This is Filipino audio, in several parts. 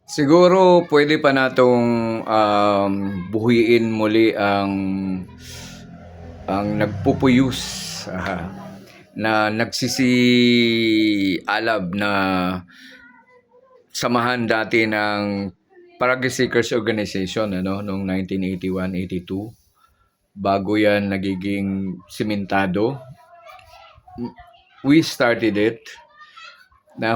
Siguro pwede pa natong buhuiin muli ang nagpupuyos, na nagsisialab na samahan dati ng Barangay Seekers Organization noong 1981-82. Bago yan nagiging simentado, we started it. Na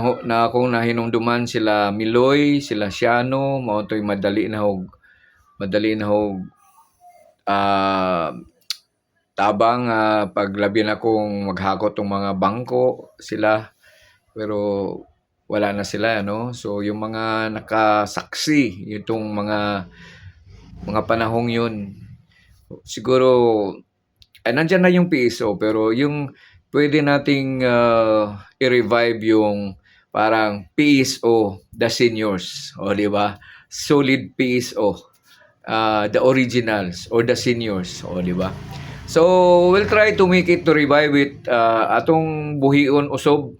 kung nahinungduman sila Miloy, sila Siano, mao toy madali na hog tabang paglabi na kung maghakot tong mga bangko sila, pero wala na sila so yung mga nakasaksi itong mga panahong yun, siguro nandyan na yung PSO, pero yung pwede nating i-revive yung parang PSO, the seniors, di ba? Solid PSO, the originals or the seniors, di ba? So we'll try to make it to revive it, atong buhion usob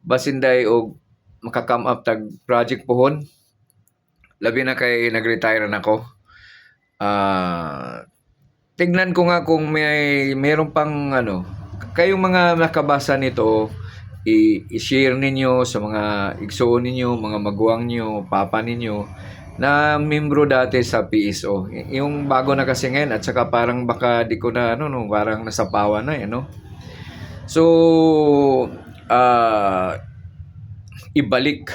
basinday og makakam up tag project pohon. Labi na kay nag-retire na ako. Tignan ko nga kung mayroon pang kayong mga nakabasa nito, i-share ninyo sa mga igsoon ninyo, mga maguwang nyo, papa ninyo na membro dati sa PSO. Yung bago na kasi ngayon, at saka parang baka di ko na parang nasapawan na So ibalik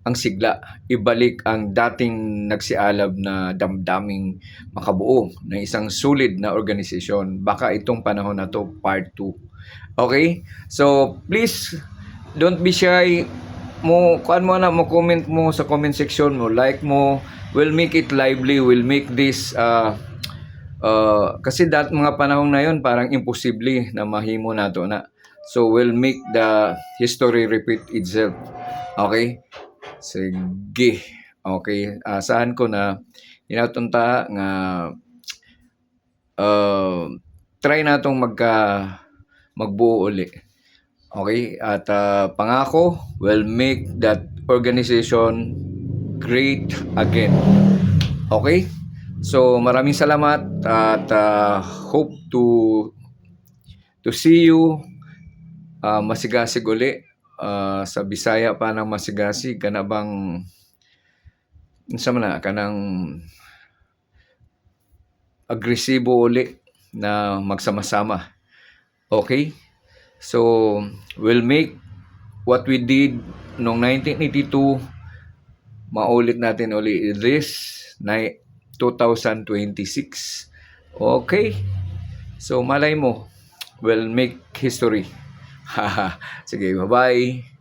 ang sigla, ibalik ang dating nagsialab na damdaming makabuo na isang solid na organisasyon. Baka itong panahon na to part 2. Okay? So please don't be shy. Mo comment mo sa comment section mo, like mo, we'll make it lively, we'll make this kasi mga panahon na yon parang imposible na mahimo nato na. So we'll make the history repeat itself. Okay? Sige. Okay. Asahan ko na inatunta nga try natong magbuo uli. Okay? At pangako, we'll make that organization great again. Okay? So maraming salamat at hope to see you masigasig uli. Sa Bisaya pa ng masigasig kana bang kanang agresibo uli na magsama-sama. Okay? So we'll make what we did noong 1982 maulit natin uli this 2026. Okay? So malay mo, we'll make history. Sige, bye-bye.